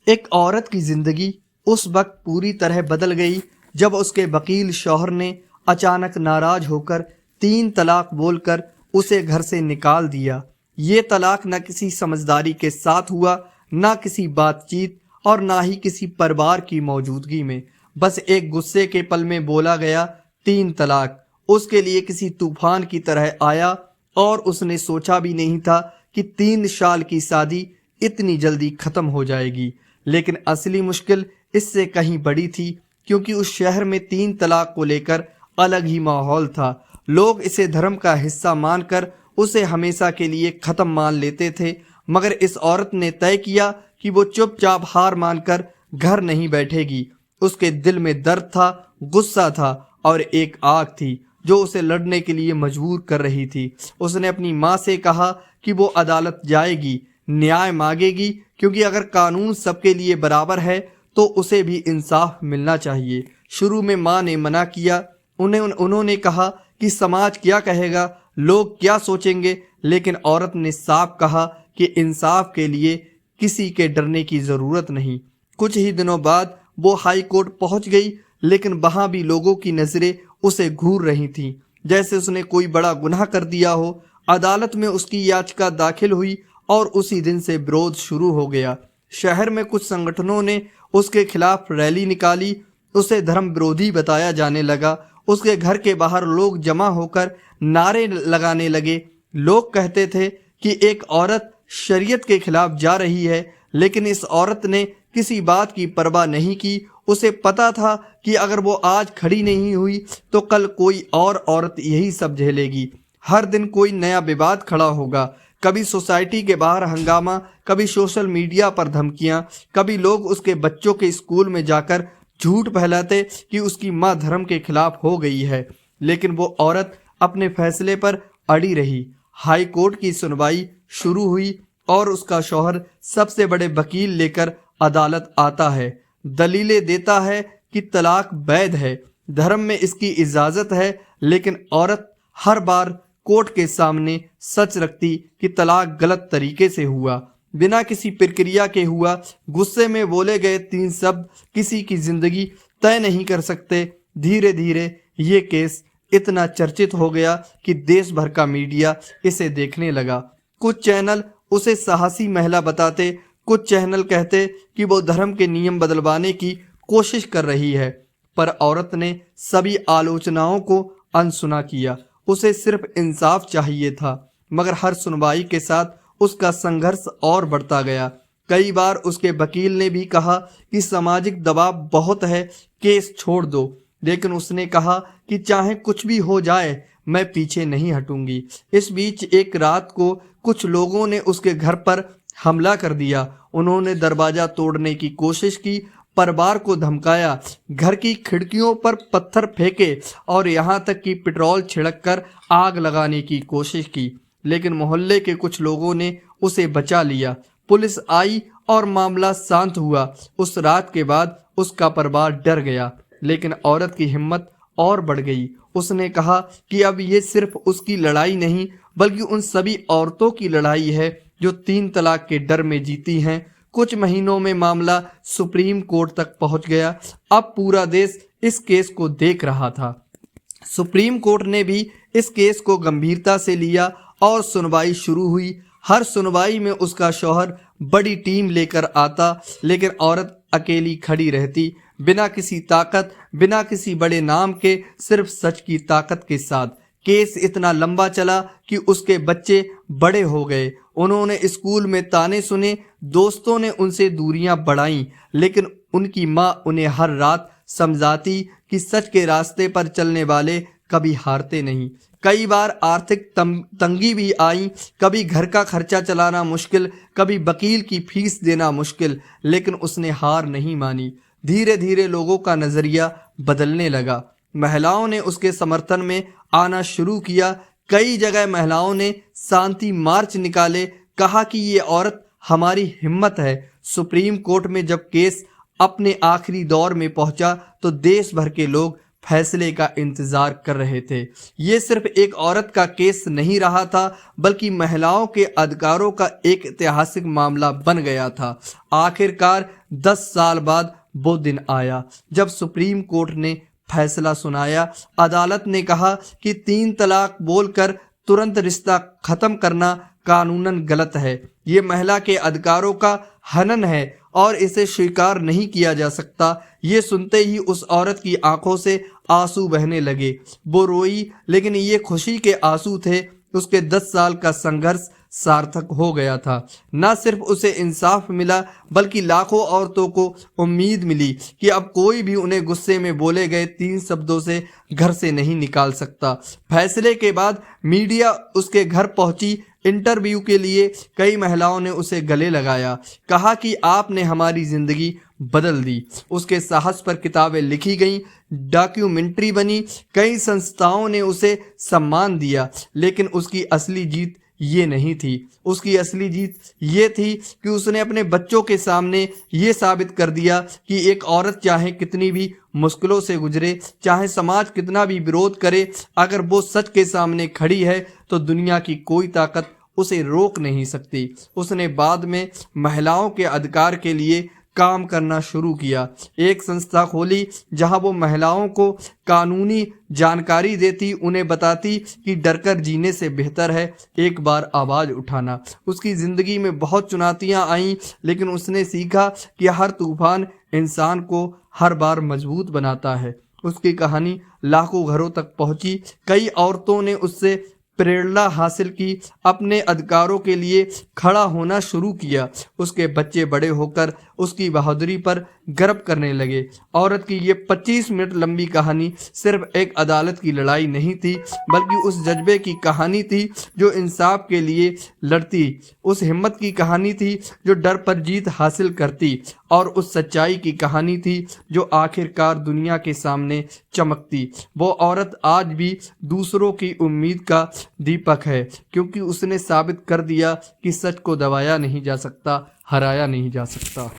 एक औरत की जिंदगी उस वक्त पूरी तरह बदल गई जब उसके वकील शौहर ने अचानक नाराज होकर 3 तलाक बोलकर उसे घर से निकाल दिया। ये तलाक न किसी समझदारी के साथ हुआ, न किसी बातचीत और ना ही किसी परिवार की मौजूदगी में। बस एक गुस्से के पल में बोला गया 3 तलाक उसके लिए किसी तूफान की तरह आया और उसने सोचा भी नहीं था कि 3 साल की शादी इतनी जल्दी खत्म हो जाएगी। लेकिन असली मुश्किल इससे कहीं बड़ी थी, क्योंकि उस शहर में 3 तलाक को लेकर अलग ही माहौल था। लोग इसे धर्म का हिस्सा मानकर उसे हमेशा के लिए खत्म मान लेते थे, मगर इस औरत ने तय किया कि वो चुपचाप हार मानकर घर नहीं बैठेगी। उसके दिल में दर्द था, गुस्सा था और एक आग थी जो उसे लड़ने के लिए मजबूर कर रही थी। उसने अपनी माँ से कहा कि वो अदालत जाएगी, न्याय मांगेगी, क्योंकि अगर कानून सबके लिए बराबर है तो उसे भी इंसाफ मिलना चाहिए। शुरू में माँ ने मना किया, उन्होंने कहा कि समाज क्या कहेगा, लोग क्या सोचेंगे, लेकिन औरत ने साफ कहा कि इंसाफ के लिए किसी के डरने की जरूरत नहीं। कुछ ही दिनों बाद वो हाई कोर्ट पहुंच गई, लेकिन वहां भी लोगों की नजरें उसे घूर रही थीं, जैसे उसने कोई बड़ा गुनाह कर दिया हो। अदालत में उसकी याचिका दाखिल हुई और उसी दिन से विरोध शुरू हो गया। शहर में कुछ संगठनों ने उसके खिलाफ रैली निकाली, उसे धर्म विरोधी बताया जाने लगा। उसके घर के बाहर लोग जमा होकर नारे लगाने लगे। लोग कहते थे कि एक औरत शरीयत के खिलाफ जा रही है, लेकिन इस औरत ने किसी बात की परवाह नहीं की। उसे पता था कि अगर वो आज खड़ी नहीं हुई तो कल कोई और औरत यही सब झेलेगी। हर दिन कोई नया विवाद खड़ा होगा, कभी सोसाइटी के बाहर हंगामा, कभी सोशल मीडिया पर धमकियां, कभी लोग उसके बच्चों के स्कूल में जाकर झूठ फैलाते कि उसकी मां धर्म के खिलाफ हो गई है। लेकिन वो औरत अपने फैसले पर अड़ी रही। हाई कोर्ट की सुनवाई शुरू हुई और उसका शौहर सबसे बड़े वकील लेकर अदालत आता है। दलीलें देता है कि तलाक वैध है, धर्म में इसकी इजाजत है, लेकिन औरत हर बार कोर्ट के सामने सच रखती कि तलाक गलत तरीके से हुआ, बिना किसी प्रक्रिया के हुआ। गुस्से में बोले गए 3 शब्द किसी की जिंदगी तय नहीं कर सकते। धीरे धीरे ये केस इतना चर्चित हो गया कि देश भर का मीडिया इसे देखने लगा। कुछ चैनल उसे साहसी महिला बताते, कुछ चैनल कहते कि वो धर्म के नियम बदलवाने की कोशिश कर रही है। पर औरत ने सभी आलोचनाओं को अनसुना किया। उसे सिर्फ इंसाफ चाहिए था, मगर हर सुनवाई के साथ उसका संघर्ष और बढ़ता गया। कई बार उसके वकील ने भी कहा कि सामाजिक दबाव बहुत है, केस छोड़ दो, लेकिन उसने कहा कि चाहे कुछ भी हो जाए मैं पीछे नहीं हटूंगी। इस बीच एक रात को कुछ लोगों ने उसके घर पर हमला कर दिया। उन्होंने दरवाजा तोड़ने की कोशिश की, परिवार को धमकाया, घर की खिड़कियों पर पत्थर फेंके और यहाँ तक कि पेट्रोल छिड़ककर आग लगाने की कोशिश की। लेकिन मोहल्ले के कुछ लोगों ने उसे बचा लिया। पुलिस आई और मामला शांत हुआ। उस रात के बाद उसका परिवार डर गया, लेकिन औरत की हिम्मत और बढ़ गई। उसने कहा कि अब ये सिर्फ उसकी लड़ाई नहीं, बल्कि उन सभी औरतों की लड़ाई है जो 3 तलाक के डर में जीती हैं। कुछ महीनों में मामला सुप्रीम कोर्ट तक पहुंच गया। अब पूरा देश इस केस को देख रहा था। सुप्रीम कोर्ट ने भी इस केस को गंभीरता से लिया और सुनवाई शुरू हुई। हर सुनवाई में उसका शौहर बड़ी टीम लेकर आता, लेकिन औरत अकेली खड़ी रहती, बिना किसी ताकत, बिना किसी बड़े नाम के, सिर्फ सच की ताकत के साथ। केस इतना लंबा चला कि उसके बच्चे बड़े हो गए। उन्होंने स्कूल में ताने सुने, दोस्तों ने उनसे दूरियां बढ़ाईं, लेकिन उनकी मां उन्हें हर रात समझाती कि सच के रास्ते पर चलने वाले कभी हारते नहीं। कई बार आर्थिक तंगी भी आई, कभी घर का खर्चा चलाना मुश्किल, कभी वकील की फीस देना मुश्किल, लेकिन उसने हार नहीं मानी। धीरे धीरे लोगों का नजरिया बदलने लगा। महिलाओं ने उसके समर्थन में आना शुरू किया। कई जगह महिलाओं ने शांति मार्च निकाले, कहा कि ये औरत हमारी हिम्मत है। सुप्रीम कोर्ट में जब केस अपने आखिरी दौर में पहुंचा तो देश भर के लोग फैसले का इंतजार कर रहे थे। ये सिर्फ एक औरत का केस नहीं रहा था, बल्कि महिलाओं के अधिकारों का एक ऐतिहासिक मामला बन गया था। आखिरकार 10 साल बाद वो दिन आया जब सुप्रीम कोर्ट ने फैसला सुनाया। अदालत ने कहा कि 3 तलाक बोलकर तुरंत रिश्ता खत्म करना कानूनन गलत है। ये महिला के अधिकारों का हनन है और इसे स्वीकार नहीं किया जा सकता। ये सुनते ही उस औरत की आंखों से आंसू बहने लगे। वो रोई, लेकिन ये खुशी के आंसू थे। उसके 10 साल का संघर्ष सार्थक हो गया था। न सिर्फ उसे इंसाफ मिला, बल्कि लाखों औरतों को उम्मीद मिली कि अब कोई भी उन्हें गुस्से में बोले गए 3 शब्दों से घर से नहीं निकाल सकता। फैसले के बाद मीडिया उसके घर पहुंची। इंटरव्यू के लिए कई महिलाओं ने उसे गले लगाया, कहा कि आपने हमारी जिंदगी बदल दी। उसके साहस पर किताबें लिखी गईं, डॉक्यूमेंट्री बनी, कई संस्थाओं ने उसे सम्मान दिया। लेकिन उसकी असली जीत ये नहीं थी। उसकी असली जीत ये थी कि उसने अपने बच्चों के सामने ये साबित कर दिया कि एक औरत चाहे कितनी भी मुश्किलों से गुजरे, चाहे समाज कितना भी विरोध करे, अगर वो सच के सामने खड़ी है तो दुनिया की कोई ताकत उसे रोक नहीं सकती। उसने बाद में महिलाओं के अधिकार के लिए काम करना शुरू किया। एक संस्था खोली जहां वो महिलाओं को कानूनी जानकारी देती, उन्हें बताती कि डरकर जीने से बेहतर है एक बार आवाज़ उठाना। उसकी ज़िंदगी में बहुत चुनौतियां आईं, लेकिन उसने सीखा कि हर तूफान इंसान को हर बार मजबूत बनाता है। उसकी कहानी लाखों घरों तक पहुंची। कई औरतों ने उससे प्रेरणा हासिल की, अपने अधिकारों के लिए खड़ा होना शुरू किया। उसके बच्चे बड़े होकर उसकी बहादुरी पर गर्व करने लगे। औरत की ये 25 मिनट लंबी कहानी सिर्फ एक अदालत की लड़ाई नहीं थी, बल्कि उस जज्बे की कहानी थी जो इंसाफ के लिए लड़ती, उस हिम्मत की कहानी थी जो डर पर जीत हासिल करती, और उस सच्चाई की कहानी थी जो आखिरकार दुनिया के सामने चमकती। वो औरत आज भी दूसरों की उम्मीद का दीपक है, क्योंकि उसने साबित कर दिया कि सच को दबाया नहीं जा सकता, हराया नहीं जा सकता।